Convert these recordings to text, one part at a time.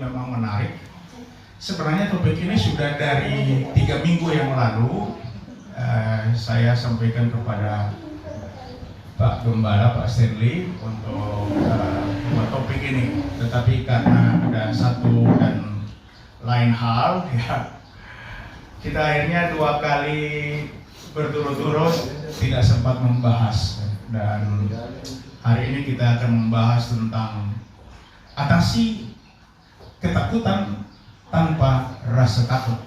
memang menarik. Sebenarnya topik ini sudah dari 3 minggu yang lalu saya sampaikan kepada Pak Gembala, Pak Stanley untuk topik ini. Tetapi karena ada satu dan lain hal, ya, kita akhirnya 2 kali berturut-turut tidak sempat membahas. Dan hari ini kita akan membahas tentang atasi ketakutan tanpa rasa takut.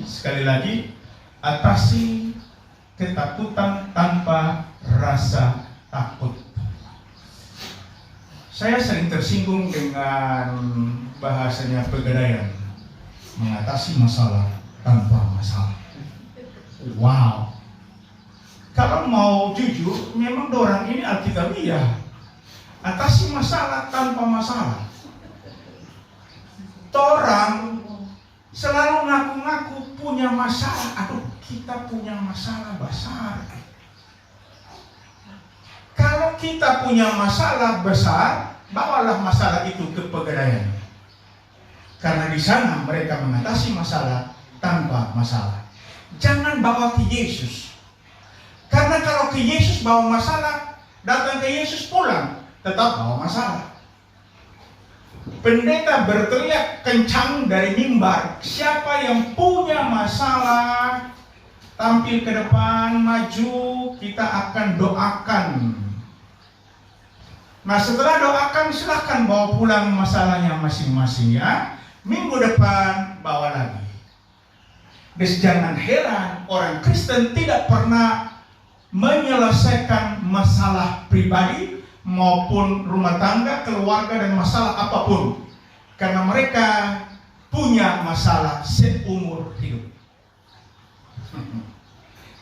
Sekali lagi, atasi ketakutan tanpa rasa takut. Saya sering tersinggung dengan bahasanya Pegadaian, mengatasi masalah tanpa masalah. Wow. Kalau mau jujur, memang dorang ini Alkitabiah. Atasi masalah tanpa masalah. Orang selalu ngaku-ngaku punya masalah. Aduh, kita punya masalah besar. Kalau kita punya masalah besar, bawalah masalah itu ke Pegadaian. Karena di sana mereka mengatasi masalah tanpa masalah. Jangan bawa ke Yesus. Karena kalau ke Yesus bawa masalah, datang ke Yesus pulang, tetap bawa masalah. Pendeta berteriak kencang dari mimbar, siapa yang punya masalah, tampil ke depan, maju, kita akan doakan. Nah, setelah doakan, silahkan bawa pulang masalahnya masing-masing, ya. Minggu depan bawa lagi. Dan jangan heran orang Kristen tidak pernah menyelesaikan masalah pribadi maupun rumah tangga, keluarga, dan masalah apapun. Karena mereka punya masalah seumur hidup.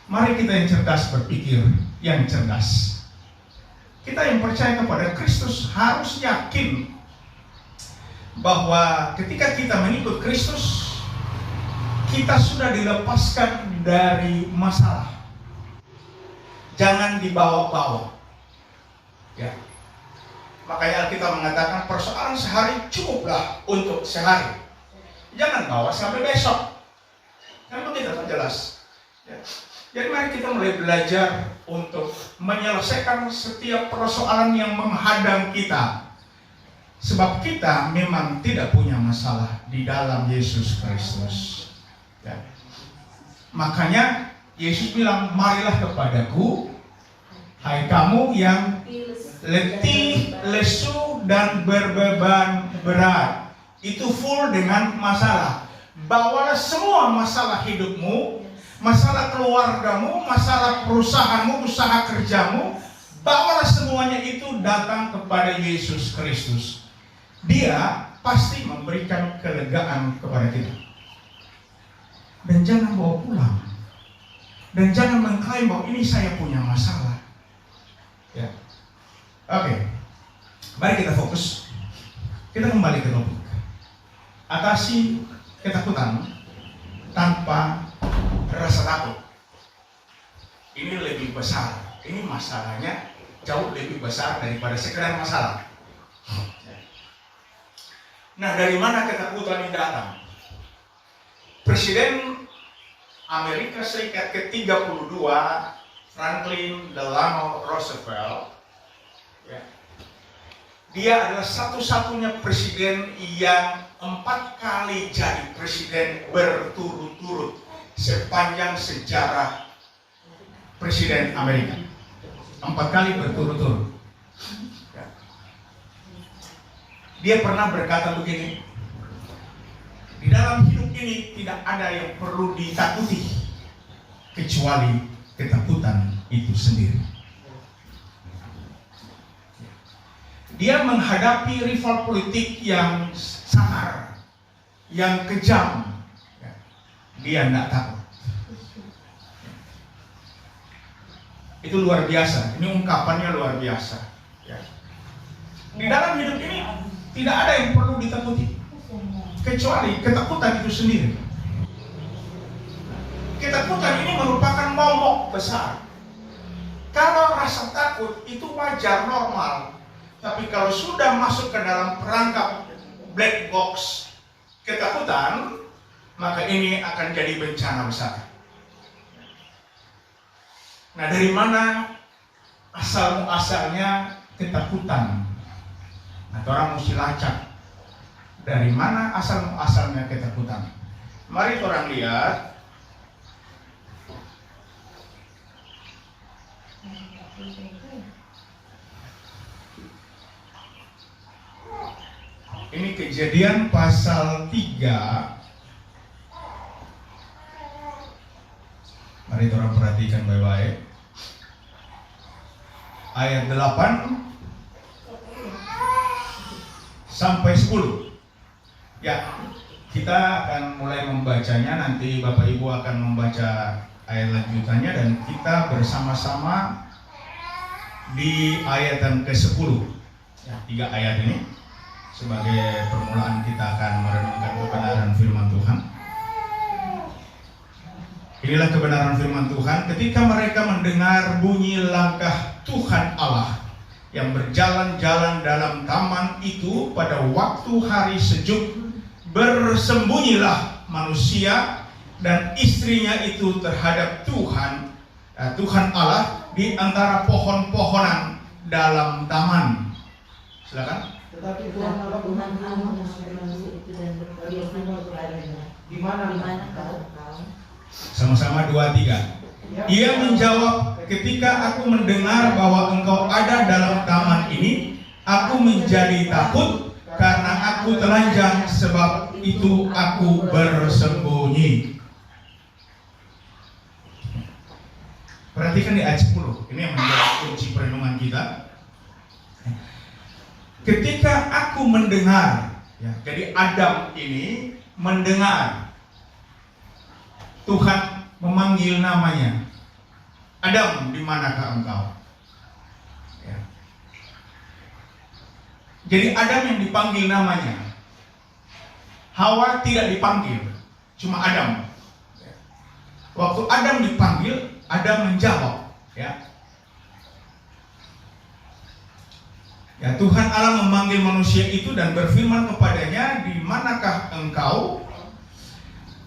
Mari kita yang cerdas berpikir yang cerdas. Kita yang percaya kepada Kristus harus yakin bahwa ketika kita mengikut Kristus, kita sudah dilepaskan dari masalah. Jangan dibawa-bawa. Ya. Makanya Alkitab mengatakan persoalan sehari cukuplah untuk sehari. Jangan bawa sampai besok. Kan begitu kan jelas. Ya. Jadi mari kita mulai belajar untuk menyelesaikan setiap persoalan yang menghadang kita. Sebab kita memang tidak punya masalah di dalam Yesus Kristus. Ya. Makanya Yesus bilang, marilah kepadaku, hai kamu yang letih, lesu, dan berbeban berat. Itu full dengan masalah. Bawalah semua masalah hidupmu, masalah keluargamu, masalah perusahaanmu, usaha kerjamu. Bawalah semuanya itu datang kepada Yesus Kristus. Dia pasti memberikan kelegaan kepada kita. Dan jangan bawa pulang. Dan jangan mengklaim bahwa ini saya punya masalah. Ya. Oke. Mari kita fokus. Kita kembali ke topik. Atasi ketakutan tanpa rasa takut. Ini lebih besar. Ini masalahnya jauh lebih besar daripada sekedar masalah. Nah, dari mana ketakutan ini datang? Presiden Amerika Serikat ke-32 Franklin Delano Roosevelt, ya, dia adalah satu-satunya presiden yang 4 kali jadi presiden berturut-turut sepanjang sejarah presiden Amerika. 4 kali berturut-turut. Ya. Dia pernah berkata begini, di dalam hidup ini tidak ada yang perlu ditakuti kecuali ketakutan itu sendiri. Dia menghadapi rival politik yang sangar, yang kejam. Dia tidak takut. Itu luar biasa. Ini ungkapannya luar biasa. Di dalam hidup ini tidak ada yang perlu ditakuti kecuali ketakutan itu sendiri. Ketakutan ini merupakan momok besar. Kalau rasa takut itu wajar, normal. Tapi kalau sudah masuk ke dalam perangkap black box ketakutan, maka ini akan jadi bencana besar. Nah, dari mana asal-muasalnya ketakutan? Nah, orang mesti lacak. Dari mana asal-muasalnya ketakutan? Mari orang lihat. Ini Kejadian pasal 3. Mari orang perhatikan baik-baik. Ayat 8 sampai 10. Ya, kita akan mulai membacanya. Nanti Bapak Ibu akan membaca ayat lanjutannya dan kita bersama-sama di ayat yang ke-10. Ya, 3 ayat ini sebagai permulaan kita akan merenungkan kebenaran firman Tuhan. Inilah kebenaran firman Tuhan. Ketika mereka mendengar bunyi langkah Tuhan Allah yang berjalan-jalan dalam taman itu pada waktu hari sejuk, bersembunyilah manusia dan istrinya itu terhadap Tuhan Allah di antara pohon-pohonan dalam taman. Silakan. Tetapi Tuhan Allah manusia itu dan berfirman kepadanya, di mana kau? Sama-sama 2, 3. Ia menjawab, ketika aku mendengar bahwa engkau ada dalam taman ini, aku menjadi takut karena aku telanjang, sebab itu aku bersembunyi. Perhatikan di ayat 10. Ini yang menjadi kunci perenungan kita. Ketika aku mendengar, ya, jadi Adam ini mendengar Tuhan memanggil namanya. Adam, di manakah engkau? Ya. Jadi Adam yang dipanggil namanya. Hawa tidak dipanggil, cuma Adam. Ya. Waktu Adam dipanggil, Adam menjawab. Ya. Ya, Tuhan Allah memanggil manusia itu dan berfirman kepadanya, di manakah engkau?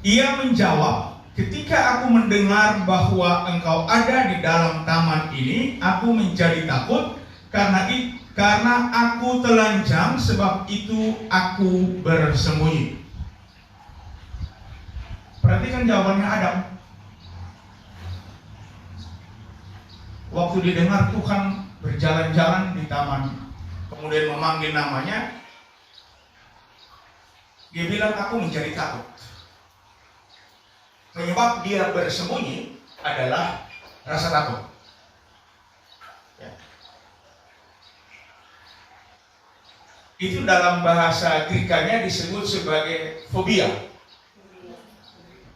Ia menjawab, ketika aku mendengar bahwa engkau ada di dalam taman ini, aku menjadi takut karena aku telanjang, sebab itu aku bersembunyi. Perhatikan jawabannya Adam. Waktu didengar Tuhan berjalan-jalan di taman, kemudian memanggil namanya, dia bilang, aku menjadi takut. Penyebab dia bersembunyi adalah rasa takut. Ya. Itu dalam bahasa Grekanya disebut sebagai fobia.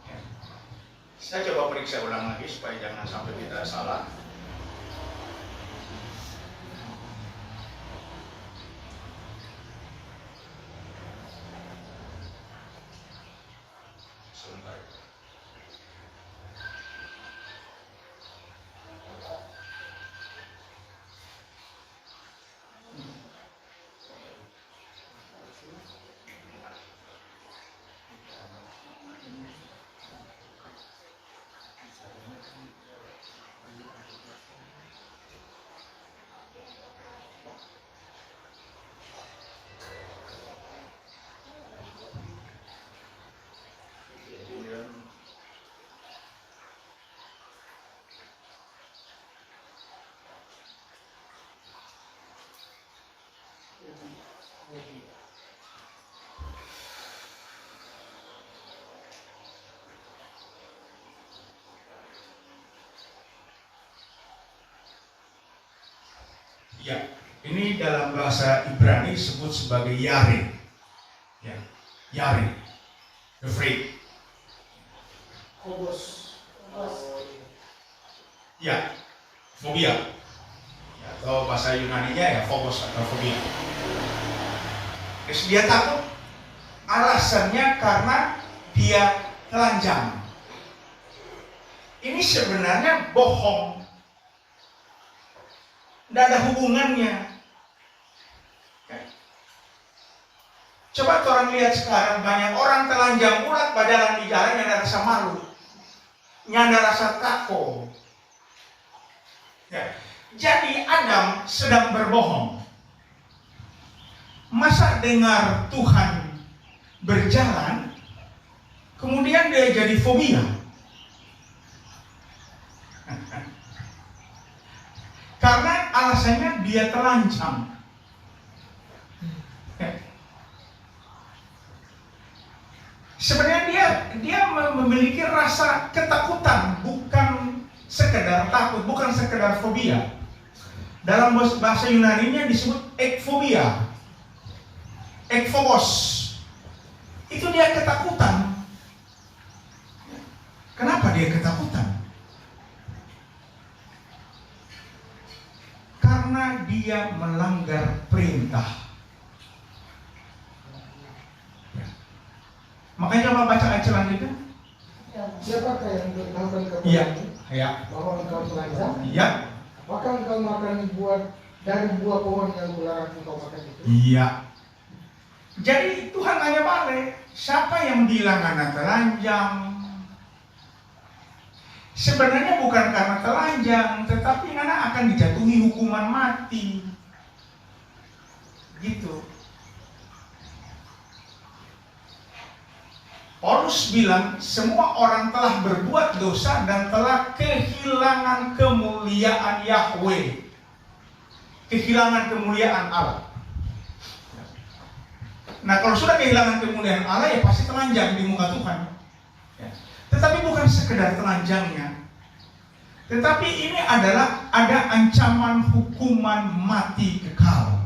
Ya. Saya coba periksa ulang lagi supaya jangan sampai kita salah. Ya, ini dalam bahasa Ibrani disebut sebagai yare. Ya, yare, afraid. Phobos. Ya, fobia. Ya, atau bahasa Yunaninya ya phobos atau fobia. Terus dia takut, alasannya karena dia telanjang. Ini sebenarnya bohong. Tidak ada hubungannya. Coba orang lihat sekarang banyak orang telanjang ulat berjalan di jalan yang ada rasa malu, yang ada rasa takut. Ya. Jadi Adam sedang berbohong. Masa dengar Tuhan berjalan, kemudian dia jadi fobia. Karena alasannya dia telanjang. Sebenarnya dia memiliki rasa ketakutan, bukan sekedar takut, bukan sekedar fobia. Dalam bahasa Yunani-nya disebut ekfobia, ekphobos. Itu dia ketakutan. Kenapa dia ketakutan? Karena dia melanggar perintah. Makanya coba baca ayat selanjutnya. Siapakah yang beritahukan kepada Iya. ya. bahwa engkau telanjang? Iya. Apakah engkau makan dari buah pohon yang kularang engkau makan itu? Iya. Jadi Tuhan tanya balik, siapa yang bilang anak telanjang? Sebenarnya bukan karena telanjang, tetapi anak akan dijatuhi hukuman mati. Gitu. Paulus bilang semua orang telah berbuat dosa dan telah kehilangan kemuliaan Yahweh, kehilangan kemuliaan Allah. Nah, kalau sudah kehilangan kemuliaan Allah, ya pasti telanjang di muka Tuhan. Tetapi bukan sekedar telanjangnya, tetapi ini adalah ada ancaman hukuman mati kekal.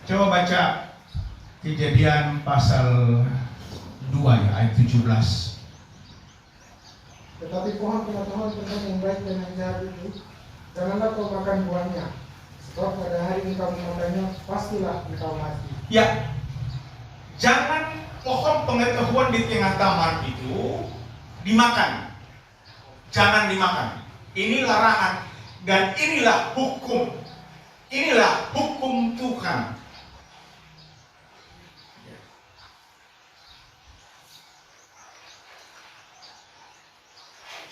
Coba baca Kejadian pasal 2 ya, ayat 17. Tetapi pohon pengetahuan tentang yang baik dan yang jahat itu, janganlah kau makan buahnya, sebab pada hari engkau memakannya, pastilah engkau mati. Ya, jangan pohon pengetahuan di tengah taman itu dimakan. Jangan dimakan. Ini larangan dan inilah hukum. Inilah hukum Tuhan.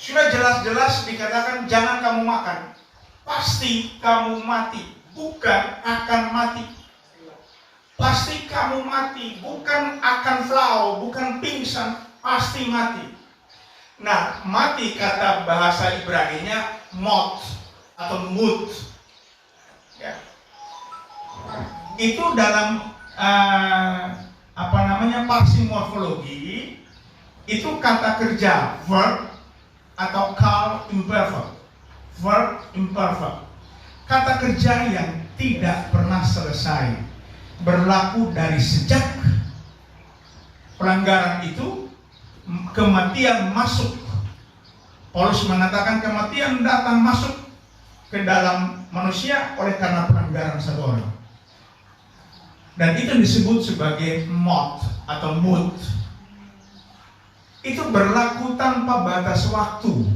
Sudah jelas-jelas dikatakan jangan kamu makan. Pasti kamu mati, bukan akan mati. Pasti kamu mati, bukan akan flau, bukan pingsan, pasti mati. Nah, mati kata bahasa Ibrani-nya mot atau mut. Ya. Itu dalam parsimorfologi itu kata kerja verb atau call imperfect, verb imperfect, kata kerja yang tidak pernah selesai, berlaku dari sejak pelanggaran itu, kematian masuk. Paulus mengatakan kematian datang masuk ke dalam manusia oleh karena pelanggaran satu orang, dan itu disebut sebagai mot atau mut. Itu berlaku tanpa batas waktu.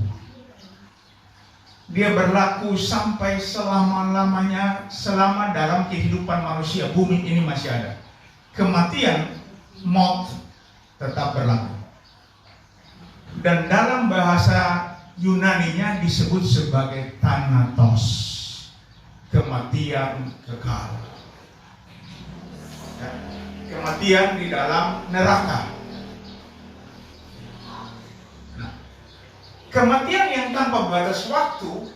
Dia berlaku sampai selama-lamanya, selama dalam kehidupan manusia, bumi ini masih ada. Kematian, maut, tetap berlaku. Dan dalam bahasa Yunani-nya disebut sebagai thanatos, kematian kekal. Ya, kematian di dalam neraka. Kematian yang tanpa batas waktu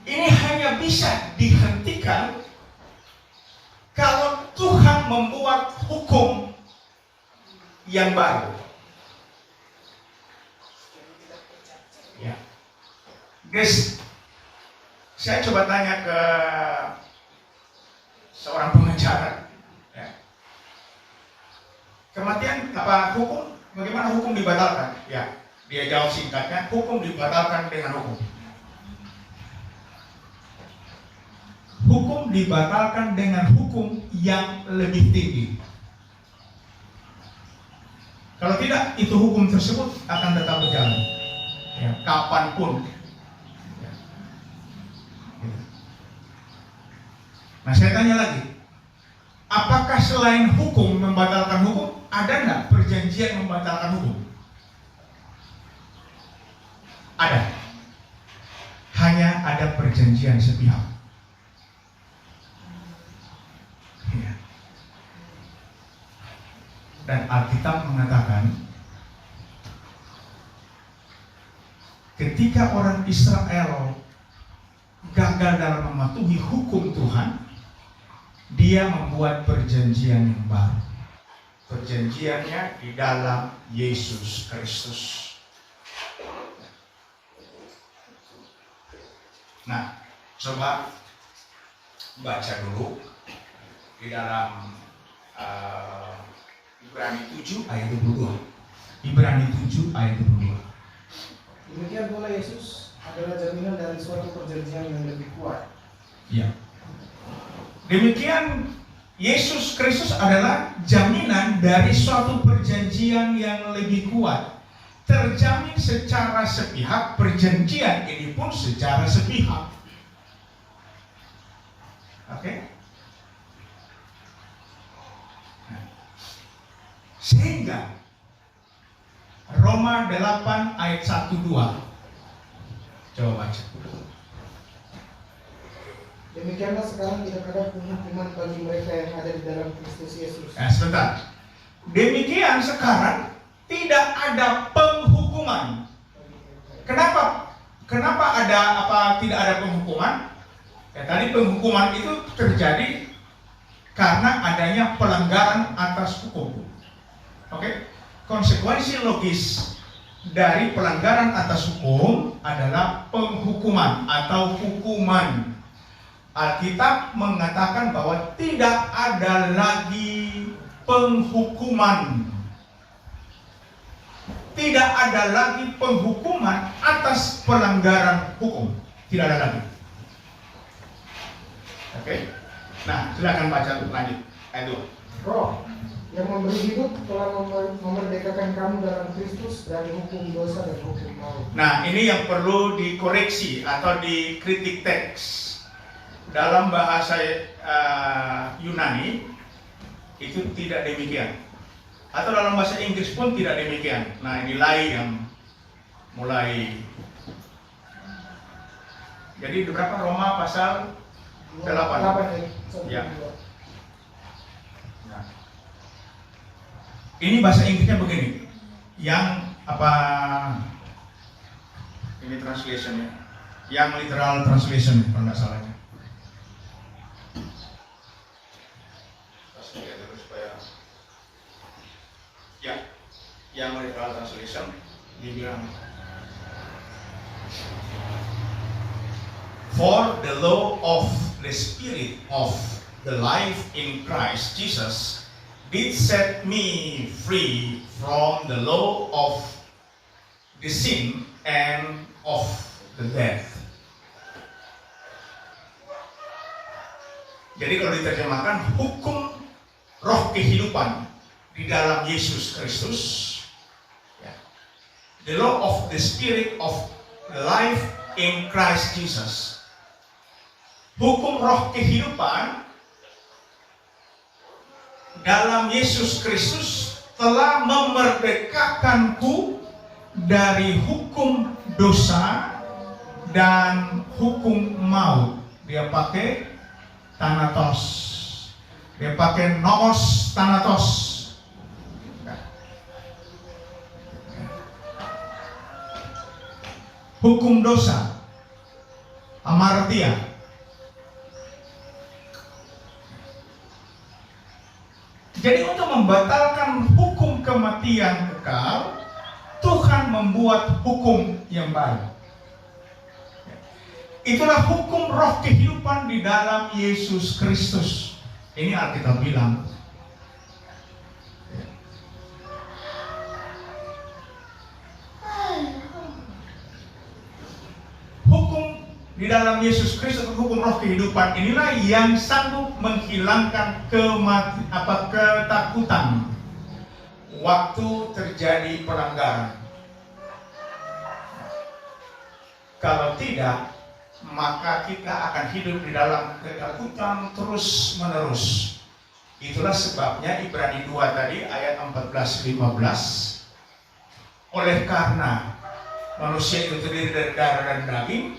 ini hanya bisa dihentikan kalau Tuhan membuat hukum yang baru. Ya. Guys, saya coba tanya ke seorang pengacara, ya. Kematian apa hukum? Bagaimana hukum dibatalkan? Ya. Dia jawab singkatnya, hukum dibatalkan dengan hukum. Hukum dibatalkan dengan hukum yang lebih tinggi. Kalau tidak, itu hukum tersebut akan tetap berjalan, ya, kapanpun. Ya. Nah saya tanya lagi, apakah selain hukum membatalkan hukum, ada nggak perjanjian membatalkan hukum? Ada. Hanya ada perjanjian sepihak. Ya. Dan Alkitab mengatakan, ketika orang Israel gagal dalam mematuhi hukum Tuhan, dia membuat perjanjian yang baru. Perjanjiannya di dalam Yesus Kristus. Nah, coba baca dulu di dalam Ibrani 7 ayat 22. Ibrani 7 ayat 22. Demikian pula Yesus adalah jaminan dari suatu perjanjian yang lebih kuat. Ya. Demikian Yesus Kristus adalah jaminan dari suatu perjanjian yang lebih kuat. Terjamin secara sepihak, perjanjian ini pun secara sepihak. Oke? Sehingga Roma 8 ayat 1-2. Coba baca. Demikianlah sekarang tidak ada penghukuman bagi mereka yang ada di dalam Kristus Yesus. Sebentar. Demikian sekarang tidak ada penghukuman. Kenapa? Kenapa tidak ada penghukuman? Ya, tadi penghukuman itu terjadi karena adanya pelanggaran atas hukum. Oke? Konsekuensi logis dari pelanggaran atas hukum adalah penghukuman atau hukuman. Alkitab mengatakan bahwa tidak ada lagi penghukuman. Tidak ada lagi penghukuman atas pelanggaran hukum. Tidak ada lagi. Oke? Nah, silakan baca lanjut ayat 2. Roh yang memberi hidup telah memerdekakan kamu dalam Kristus dari hukum dosa dan hukum maut. Nah, ini yang perlu dikoreksi atau dikritik teks. Dalam bahasa Yunani itu tidak demikian. Atau dalam bahasa Inggris pun tidak demikian. Nah, inilah yang mulai. Jadi berapa Roma pasal 8? Ya. Nah. Ini bahasa Inggrisnya begini. Yang apa? Ini translationnya. Yang literal translation kalau nggak salahnya. Ya, yang literal translation dibilang, for the law of the Spirit of the life in Christ Jesus did set me free from the law of the sin and of the death. Jadi kalau diterjemahkan, hukum roh kehidupan di dalam Yesus Kristus, ya. The law of the Spirit of life in Christ Jesus. Hukum roh kehidupan dalam Yesus Kristus telah memerdekakanku dari hukum dosa dan hukum maut. Dia pakai thanatos. Dia pakai nomos thanatos. Hukum dosa, amartia. Jadi untuk membatalkan hukum kematian kekal, Tuhan membuat hukum yang baru. Itulah hukum roh kehidupan di dalam Yesus Kristus. Ini Alkitab bilang. Di dalam Yesus Kristus, hukum roh kehidupan inilah yang sanggup menghilangkan ketakutan waktu terjadi pelanggaran. Kalau tidak, maka kita akan hidup di dalam ketakutan terus menerus. Itulah sebabnya Ibrani 2 tadi ayat 14-15, oleh karena manusia itu terdiri dari darah dan daging,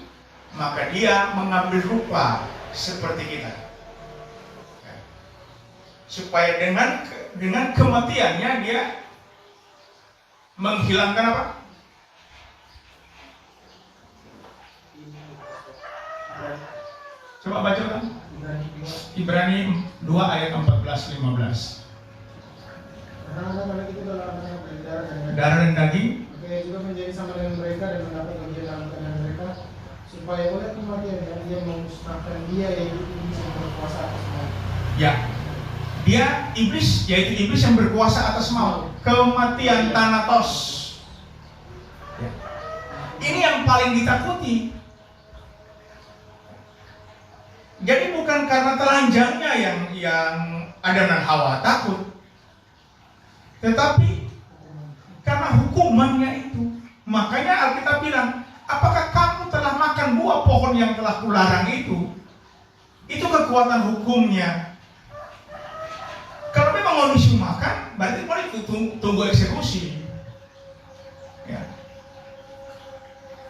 maka dia mengambil rupa seperti kita, supaya dengan kematiannya dia menghilangkan apa? Coba baca kan? Ibrani 2 ayat 14-15. Karena kita dalam Darah dan daging, maka juga menjadi sama dengan mereka dan mendapat bagian dalam keadaan mereka, supaya oleh kematiannya dia memusnahkan dia yaitu iblis yang berkuasa atas maut. ya, dia iblis, yaitu iblis yang berkuasa atas maut, kematian Thanatos. Ya. Ini yang paling ditakuti. Jadi bukan karena telanjangnya yang Adam dan Hawa takut, tetapi karena hukumannya itu. Makanya Alkitab bilang, apakah kamu telah makan buah pohon yang telah kularang itu? Itu kekuatan hukumnya. Kalau memang manusia makan, berarti boleh tunggu eksekusi. Ya.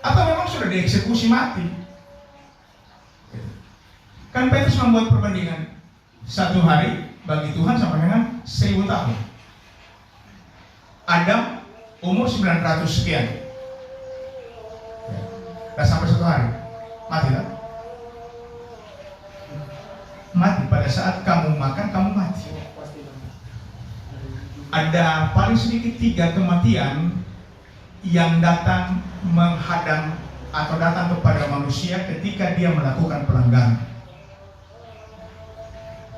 Atau memang sudah dieksekusi mati. Kan Petrus membuat perbandingan, 1 hari bagi Tuhan sama dengan 1000 tahun. Adam umur 900 sekian, gak sampai 1 hari mati kan? Mati pada saat kamu makan, kamu mati. Ada paling sedikit 3 kematian yang datang menghadang atau datang kepada manusia ketika dia melakukan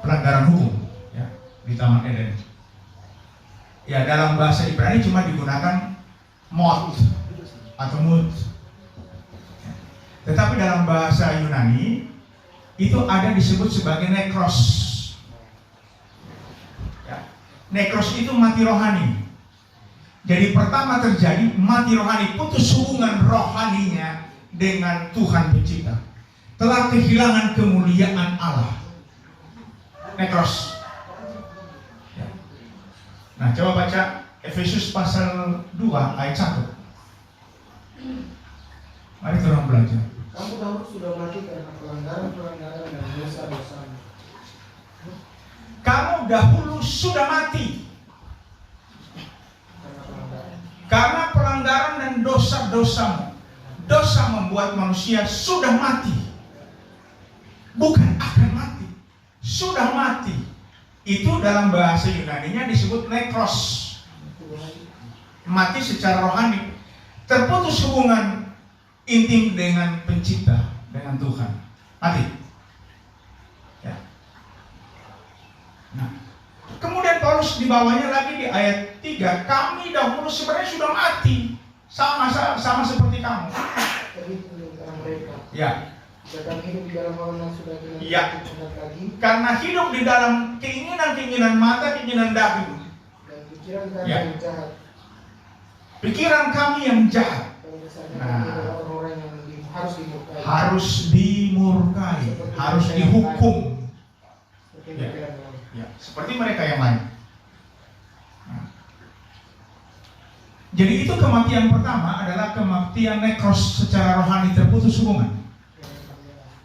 pelanggaran hukum, ya, di Taman Eden. Ya, dalam bahasa Ibrani cuma digunakan maut atau mut. Tetapi dalam bahasa Yunani itu ada disebut sebagai nekros. Ya. Nekros itu mati rohani. Jadi pertama terjadi mati rohani, putus hubungan rohaninya dengan Tuhan Pencipta. Telah kehilangan kemuliaan Allah. Nekros. Ya. Nah, coba baca Efesus pasal 2 ayat 1. Mari kita orang belajar. Kamu dahulu sudah mati karena pelanggaran dan dosa-dosa. Kamu dahulu sudah mati karena pelanggaran dan dosa-dosamu. Dosa membuat manusia sudah mati, bukan akan mati, sudah mati. Itu dalam bahasa Yunaninya disebut nekros, mati secara rohani, terputus hubungan intim dengan Pencipta, dengan Tuhan, mati. Ya. Nah, kemudian Paulus dibawanya lagi di ayat 3, kami dahulu sebenarnya sudah mati, sama seperti kamu. Tapi peninggalan mereka. Ya. Sedangkan hidup di dalam hawa nafsu dan keinginan Ya. lagi. Karena hidup di dalam keinginan mata, keinginan daging. Dan pikiran kami Ya. yang jahat. Pikiran kami yang jahat. Nah, orang-orang yang harus dimurkai. Harus dimurkai, harus dihukum. Seperti Ya. mereka yang lain. Ya, seperti mereka yang lain. Nah. Jadi itu kematian pertama adalah kematian nekros, secara rohani terputus hubungan.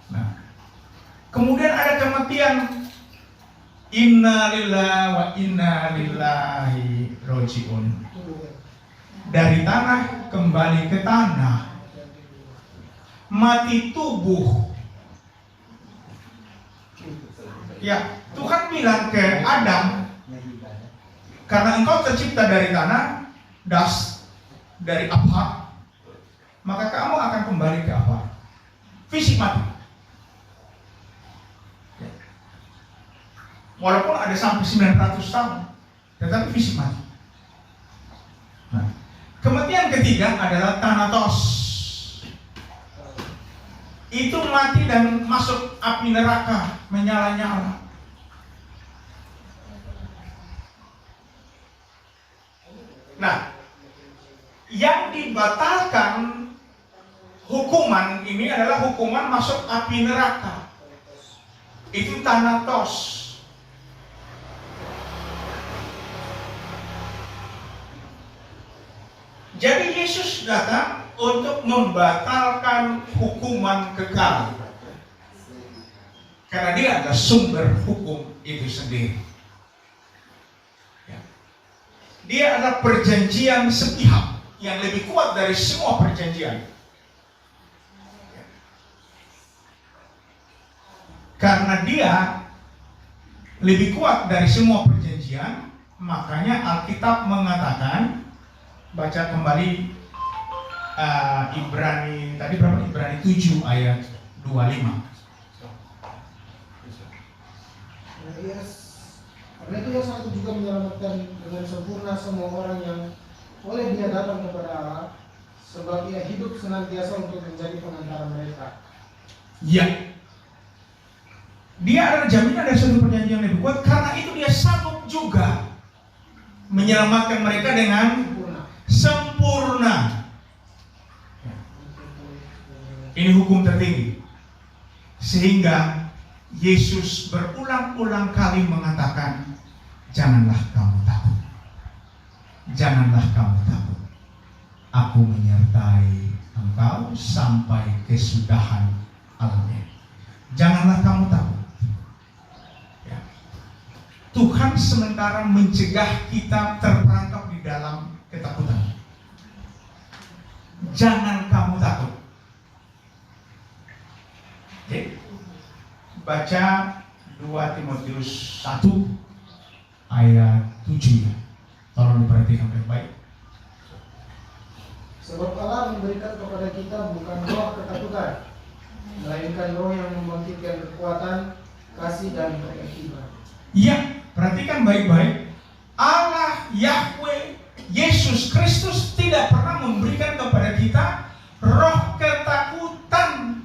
Nah, kemudian ada kematian inna lillahi wa inna ilaihi raji'un. Dari tanah kembali ke tanah. Mati tubuh. Ya, Tuhan bilang ke Adam, karena engkau tercipta dari tanah, dust, dari apa, maka kamu akan kembali ke apa? Fisik mati. Ya. Walaupun ada sampai 900 tahun, tetapi fisik mati. Nah, kematian ketiga adalah Thanatos. Itu mati dan masuk api neraka, menyala-nyala. Nah, yang dibatalkan hukuman ini adalah hukuman masuk api neraka. Itu thanatos. Jadi Yesus datang untuk membatalkan hukuman kekal. Karena dia adalah sumber hukum itu sendiri. Ya. Dia adalah perjanjian sepihak yang lebih kuat dari semua perjanjian. Ya. Karena dia lebih kuat dari semua perjanjian, makanya Alkitab mengatakan, baca kembali Ibrani tadi berapa? Ibrani 7 ayat 25. Karena itu yang satu juga menyelamatkan dengan sempurna semua orang yang oleh dia datang kepada Allah, sebab ia hidup senantiasa untuk menjadi pengantara mereka. Ya, dia adalah jaminan dari suatu perjanjian yang lebih kuat. Karena itu dia sanggup juga menyelamatkan mereka dengan sempurna. Ini hukum tertinggi. Sehingga Yesus berulang-ulang kali mengatakan, janganlah kamu takut. Janganlah kamu takut. Aku menyertai engkau sampai kesudahan alamnya. Janganlah kamu takut. Ya. Tuhan sementara mencegah kita terperangkap di dalam ketakutan. Jangan kamu takut. Oke. Baca 2 Timotius 1 ayat 7 ya. Tolong diperhatikan baik-baik. Sebab Allah memberikan kepada kita bukan roh ketakutan, melainkan roh yang membangkitkan kekuatan, kasih dan ketertiban. Iya, perhatikan baik-baik. Allah Yahweh Yesus Kristus tidak pernah memberikan kepada kita roh ketakutan.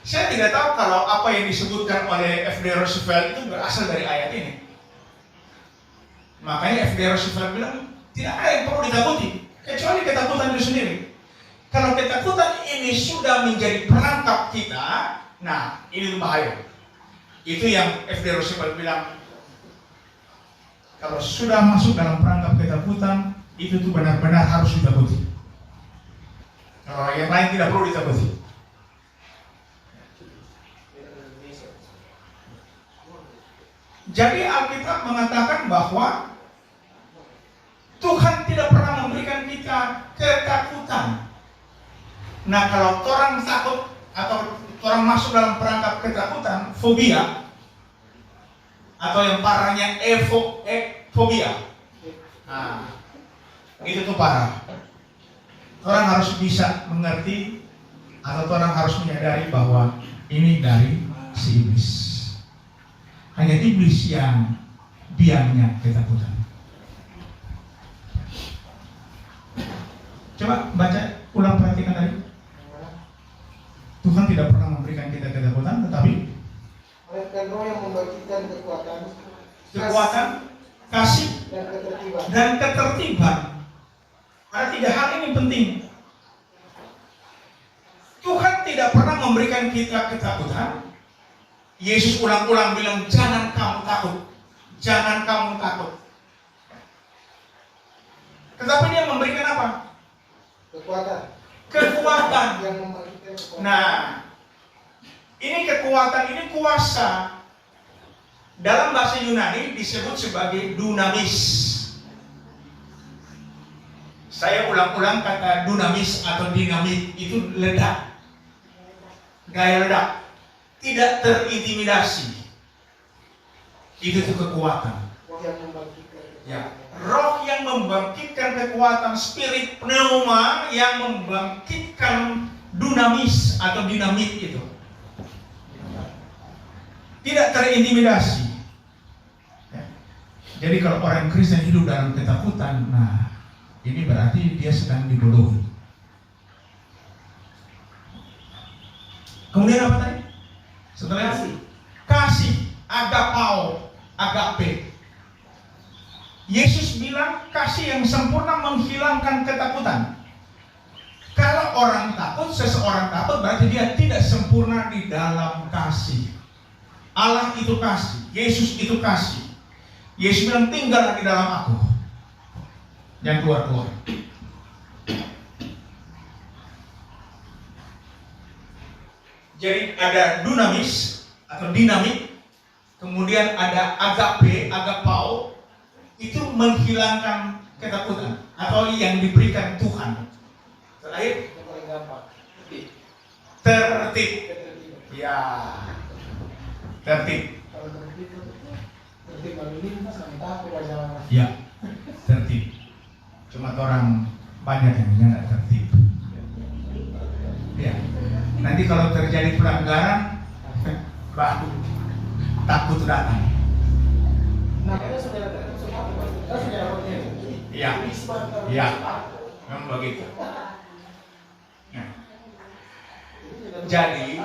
Saya tidak tahu kalau apa yang disebutkan oleh F.D. Roosevelt itu berasal dari ayat ini. Makanya F.D. Roosevelt bilang tidak ada yang perlu ditakuti kecuali ketakutan itu sendiri. Kalau ketakutan ini sudah menjadi perangkap kita, nah ini bahaya. Itu yang F.D. Roosevelt bilang, kalau sudah masuk dalam perangkap ketakutan, itu tuh benar-benar harus ditakuti. Kalau yang lain tidak perlu ditakuti. Jadi Alkitab mengatakan bahwa Tuhan tidak pernah memberikan kita ketakutan. Nah, kalau orang takut atau orang masuk dalam perangkap ketakutan, fobia, atau yang parahnya fobia, nah, itu tuh parah. Orang harus bisa mengerti atau orang harus menyadari bahwa ini dari si iblis. Hanya iblis yang biangnya ketakutan. Coba baca ulang, perhatikan tadi. Tuhan tidak pernah memberikan kita ketakutan, tetapi melainkan roh yang membangkitkan kekuatan, kasih, dan ketertiban. Ada 3 hal ini penting. Tuhan tidak pernah memberikan kita ketakutan. Yesus ulang-ulang bilang, jangan kamu takut. Jangan kamu takut. Tetapi dia memberikan apa? Kekuatan. Yang membangkitkan kekuatan. Nah, ini kekuatan, ini kuasa. Dalam bahasa Yunani disebut sebagai dunamis. Saya ulang-ulang kata dunamis atau dinamit, itu ledak. Gaya ledak. Tidak terintimidasi. Itu tuh kekuatan. Ya, roh yang membangkitkan kekuatan, spirit pneuma yang membangkitkan dunamis atau dinamit itu. Tidak terintimidasi. Ya. Jadi kalau orang Kristen hidup dalam ketakutan, nah ini berarti dia sedang dibodohi. Kemudian apa tadi? Setelah kasih, agapao, agape. Yesus bilang kasih yang sempurna menghilangkan ketakutan. Kalau orang takut, seseorang takut, berarti dia tidak sempurna di dalam kasih. Allah itu kasih, Yesus itu kasih. Yesus bilang tinggallah di dalam aku, jangan keluar-keluar. Jadi ada dunamis atau dinamik, kemudian ada agape, agapao, itu menghilangkan ketakutan atau yang diberikan Tuhan. Terakhir, tertib. Ya, tertib. Tertib lalu lintas, kami takut wajah. Ya, tertib. Cuma orang banyak yang tidak tertib. Ya, nanti kalau terjadi pelanggaran, baru takut datang. Nah, kita sudah dapat Iya, iya, memang begitu. Nah. Jadi,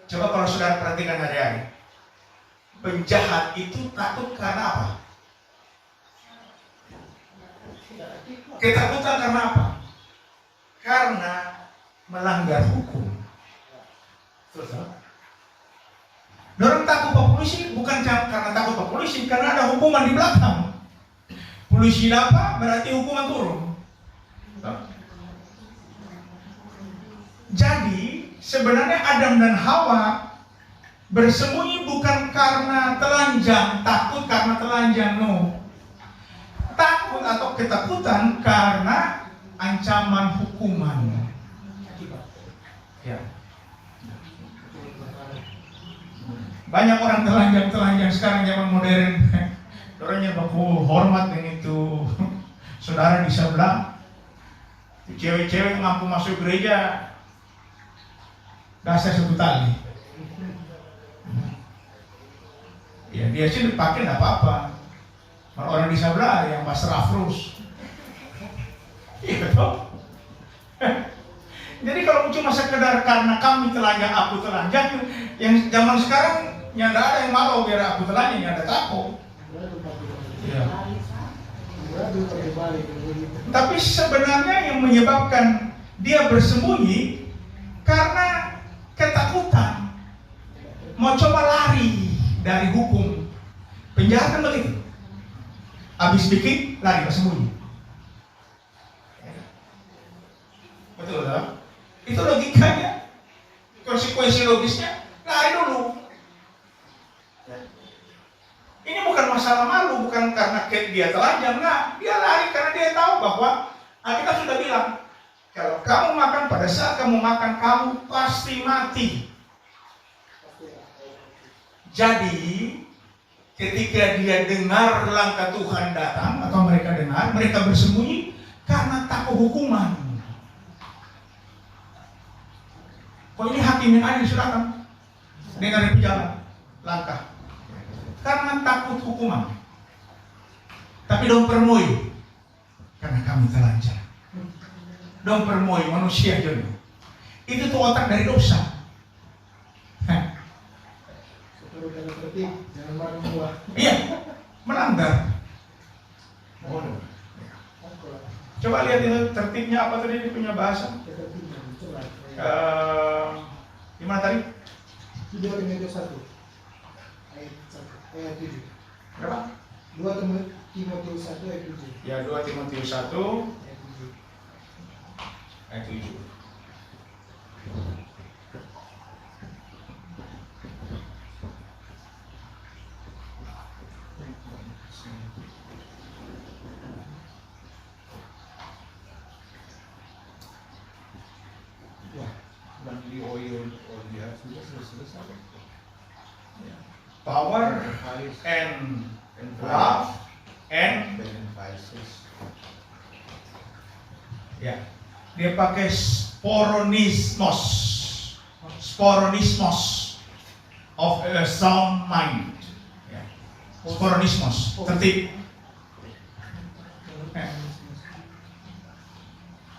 coba kalau saudara perhatikan hari-hari, penjahat itu takut karena apa? Ketakutan karena apa? Karena melanggar hukum. Orang takut Pak Polisi bukan karena takut Pak Polisi, karena ada hukuman di belakang. Polisi dapat berarti hukuman turun. Jadi sebenarnya Adam dan Hawa bersembunyi bukan karena telanjang, takut karena telanjang, no. Takut atau ketakutan karena ancaman hukuman. Ya. Banyak orang telanjang sekarang zaman modern. Orangnya baku hormat dengan itu saudara di sebelah. Cewek-cewek ngaku masuk gereja, dasar satu tali. Ya dia sih dipakai nggak apa-apa. Kalau orang di sebelah yang pasrah terus. Iya toh. Jadi kalau cuma sekedar karena kami telanjang, aku telanjang, yang zaman sekarang yang ada yang malu biar aku telanjang, yang ada takut. Ya. Tapi sebenarnya yang menyebabkan dia bersembunyi karena ketakutan, mau coba lari dari hukum. Penjahat kan begitu, habis bikin lari bersembunyi. Betul tak? Itu logikanya, konsekuensi logisnya lari dulu. Ini bukan masalah malu, bukan karena dia telanjang, nah dia lari karena dia tahu bahwa kita sudah bilang, kalau kamu makan, pada saat kamu makan, kamu pasti mati. Jadi ketika dia dengar langkah Tuhan datang, atau mereka dengar, mereka bersembunyi karena takut hukuman. Kok ini hakim yang adil sudah datang, dengar di jalan langkah, karena takut hukuman. Tapi dong permoi karena kami telanjang. Dong permoi manusia jadi. Itu tuh otak dari dosa. Iya, melanggar. Coba lihat itu tertibnya apa tadi dia punya bahasa. Gimana tadi? 2 Timotius 1 ayat 7. Berapa? 2 Timotius 1 ayat 7. Ya, 2 Timotius 1 ayat 7. Power and love and ya, dia pakai sporonismos of a sound mind. Ya. Sporonismos, tertib.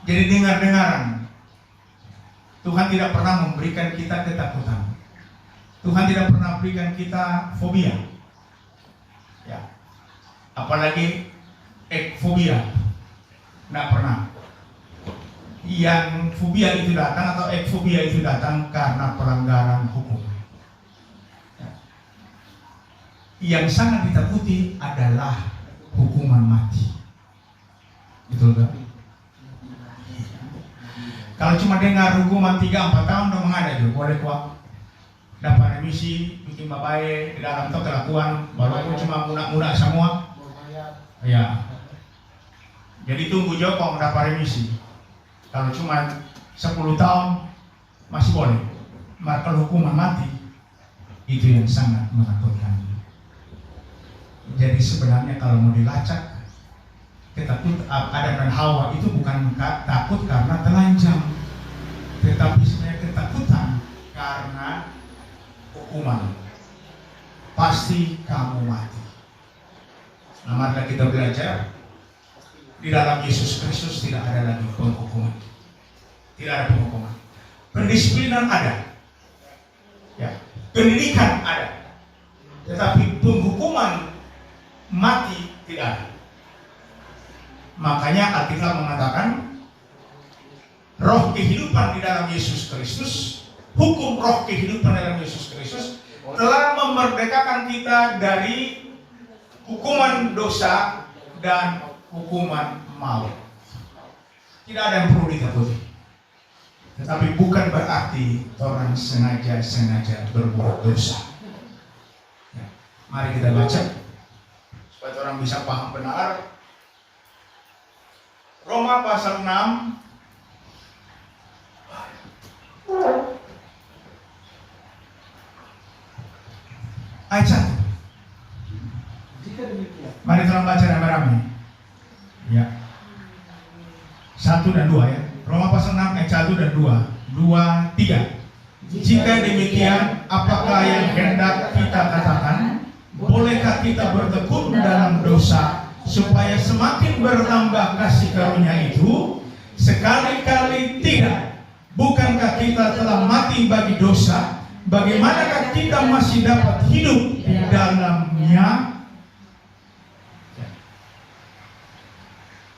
Jadi dengar-dengaran. Tuhan tidak pernah memberikan kita ketakutan. Tuhan tidak pernah berikan kita fobia. Ya. Apalagi ekfobia. Tidak pernah. Yang fobia itu datang atau ekfobia itu datang karena pelanggaran hukum. Yang sangat ditakuti adalah hukuman mati. Betul kan? Kalau cuma dengar hukuman 3-4 tahun udah mengada juga, boleh kuat. Dapat remisi, bikin baik di dalam itu kelakuan, walaupun cuma muda-muda semua. Ya. Jadi tunggu juga kalau dapat remisi. Kalau cuma 10 tahun masih boleh. Maka hukuman mati itu yang sangat menakutkan. Jadi sebenarnya kalau mau dilacak, ketakutan Adam dan Hawa itu bukan takut karena telanjang, tetapi sebenarnya ketakutan karena hukuman. Pasti kamu mati. Nah, marilah kita belajar. Di dalam Yesus Kristus tidak ada lagi penghukuman. Tidak ada penghukuman. Pendisiplinan ada. Ya, pendidikan ada. Tetapi penghukuman mati tidak ada. Makanya Alkitab mengatakan roh kehidupan di dalam Yesus Kristus, hukum roh kehidupan dalam Yesus Kristus telah memerdekakan kita dari hukuman dosa dan hukuman maut. Tidak ada yang perlu ditakuti. Tetapi bukan berarti orang sengaja berbuat dosa. Ya. Mari kita baca supaya orang bisa paham benar. Roma pasal 6 ayat 1. Mari kita baca ramai-ramai. Ya. 1 dan 2 ya. Roma pasal 6 ayat 1 dan 2. 2, 3. Jika demikian, apakah yang hendak kita katakan? Bolehkah kita bertekun dalam dosa supaya semakin bertambah kasih karunia itu? Sekali-kali tidak. Bukankah kita telah mati bagi dosa? Bagaimanakah kita masih dapat hidup di dalamnya?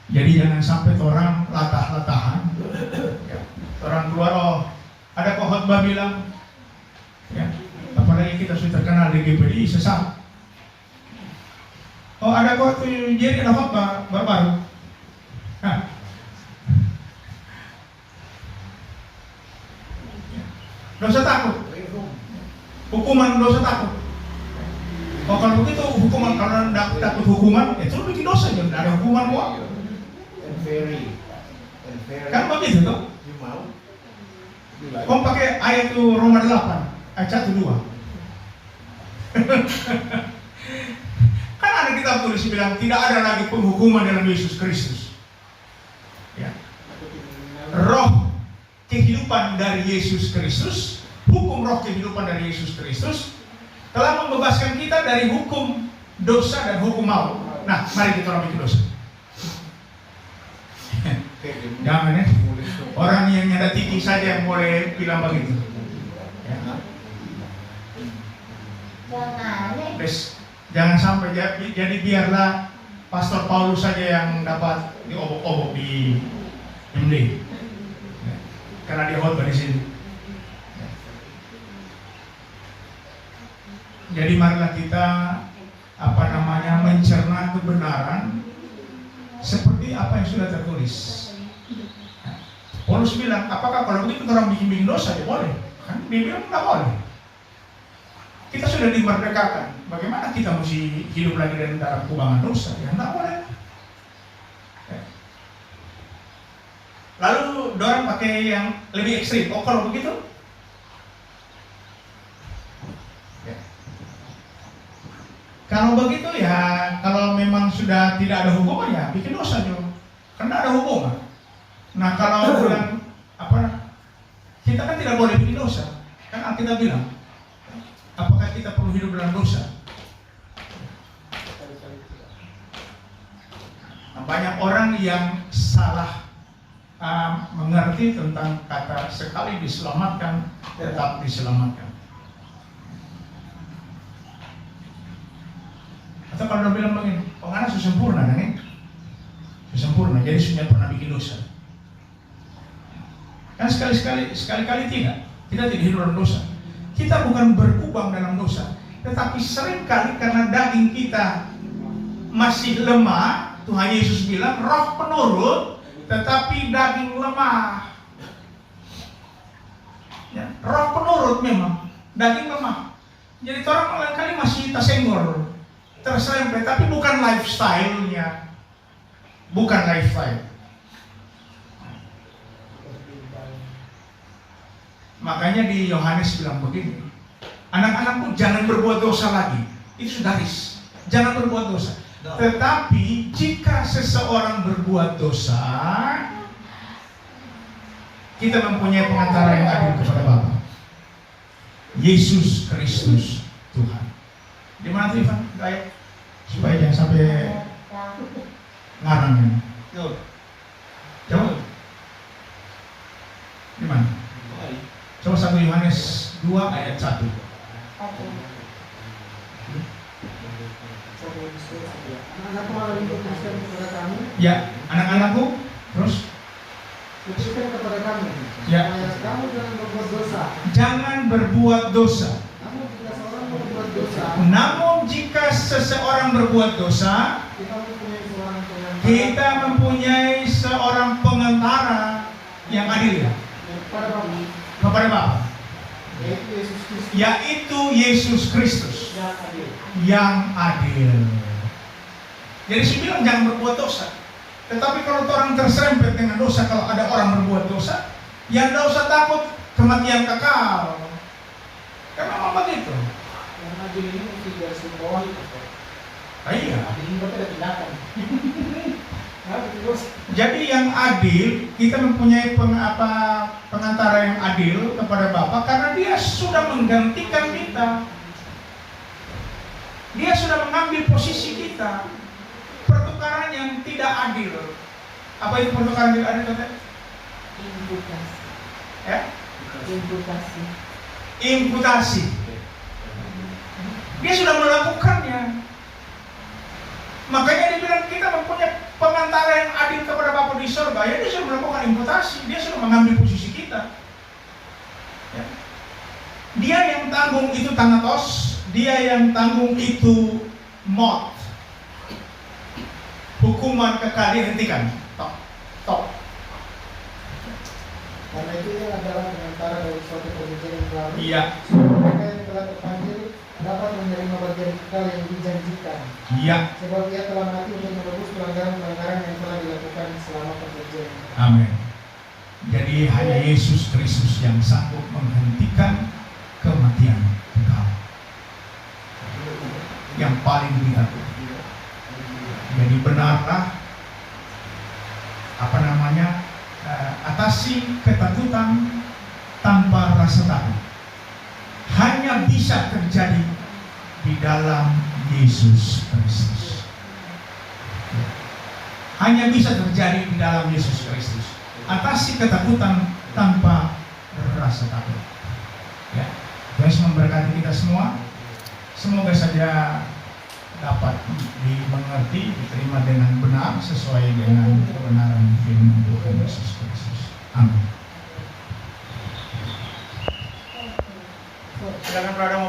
Jadi jangan sampai orang latah-latahan. Orang keluar, oh ada kok khotbah bilang, ya, apalagi kita sudah terkenal di GPDI sesat. Oh ada kok tuh jadi ada khotbah baru. Dosa takut. Hukuman dosa takut. Oh kalau begitu hukuman, kalau takut hukuman, itu bikin dosa juga. Tidak ada hukuman kok. Kan begitu tuh. Kau pakai ayat itu Roma 8 ayat 1 2. Kan ada kitab tulis bilang tidak ada lagi penghukuman dalam Yesus Kristus. Ya. Roh kehidupan dari Yesus Kristus, hukum roh kehidupan dari Yesus Kristus telah membebaskan kita dari hukum dosa dan hukum maut. Nah, mari kita orang bikin dosa. Jangan ya. Orang yang nyada tinggi saja yang boleh bilang begitu. Ya. Jangan sampai jadi biarlah Pastor Paulus saja yang dapat diobok-obok di MD. Ya. Karena dia khotbah di sini. Ya. Jadi marilah kita mencerna kebenaran seperti apa yang sudah tertulis. Paulus bilang, apakah kalau begitu orang bikin dosa? Ya boleh. Kan dia bilang tidak boleh. Kita sudah dimerdekakan. Bagaimana kita mesti hidup lagi dalam kubangan dosa? Ya tidak boleh. Ya. Lalu orang pakai yang lebih ekstrim. Oh kalau begitu? Ya. Kalau begitu ya, kalau memang sudah tidak ada hukuman ya bikin dosa juga. Karena ada hukuman. Nah kalau bilang kita kan tidak boleh bikin dosa, kan kita bilang, apakah kita perlu hidup dalam dosa? Nah, banyak orang yang salah mengerti tentang kata sekali diselamatkan tetap diselamatkan. Atau kalau bilang begini, penganas sempurna, nih. jadi sudah pernah bikin dosa. Kan sekali-kali tidak. Kita tidak hidup dalam dosa. Kita bukan berkubang dalam dosa, tetapi seringkali karena daging kita masih lemah, Tuhan Yesus bilang roh penurut, tetapi daging lemah. Ya, roh penurut memang, daging lemah. Jadi orang lain kali masih tersenggol, terserempet, tapi bukan lifestyle-nya. Bukan lifestyle. Makanya di Yohanes bilang begini, anak-anakku jangan berbuat dosa lagi. Itu sudah garis. Jangan berbuat dosa. Tetapi jika seseorang berbuat dosa, kita mempunyai pengantara yang adil kepada Bapa, Yesus Kristus Tuhan. Di mana tuh Ivan? Gaya supaya jangan sampai ngarang ini. Coba. Di mana? Coba 1 Yohanes 2 ayat 1. Anak-anakku malah instruksikan kepada kami. Ya, anak-anakku. Terus? Instruksikan kepada kami. Ya. Supaya kamu jangan berbuat dosa. Jangan berbuat dosa. Namun jika seseorang berbuat dosa, Namun jika seseorang berbuat dosa, kita mempunyai seorang pengantara yang adil kepada Bapa, yaitu Yesus Kristus yang adil. Jadi saya bilang jangan berbuat dosa. Tetapi kalau orang terserempet dengan dosa, kalau ada orang berbuat dosa, yang tidak usah takut kematian kekal. Karena memang begitu. yang adil ini mesti garis bawah itu. Iya. Adil itu ada tindakan. Jadi yang adil, kita mempunyai pengantara yang adil kepada Bapa karena dia sudah menggantikan kita. Dia sudah mengambil posisi kita. Pertukaran yang tidak adil. Apa itu pertukaran tidak adil, Tete? Imputasi. Ya? Imputasi. Imputasi. Dia sudah melakukannya. Makanya dia bilang kita mempunyai pengantara yang adil kepada Bapa di surga. Ya, dia sudah melakukan imputasi. Dia sudah mengambil posisi kita. Ya. Dia yang tanggung itu thanatos. Dia yang tanggung itu maut. Hukuman kekal dihentikan. Top. Karena itu yang adalah pengantara dari suatu perjanjian yang baru. Iya. Mereka yang telah terpanggil dapat menerima bagian kekal yang dijanjikan. Iya. Sebab ia telah mati untuk menebus pelanggaran-pelanggaran yang telah dilakukan selama perjanjian. Amin. Jadi hanya Yesus Kristus yang sanggup menghentikan kematian kekal. Yang paling benar. Jadi benarlah atasi ketakutan tanpa rasa takut. Hanya bisa terjadi di dalam Yesus Kristus. Hanya bisa terjadi di dalam Yesus Kristus. Atasi ketakutan tanpa rasa takut. Ya, Tuhan memberkati kita semua. Semoga saja dapat dimengerti, diterima dengan benar sesuai dengan kebenaran firman Tuhan Yesus Kristus. Amin. Silakan Brother.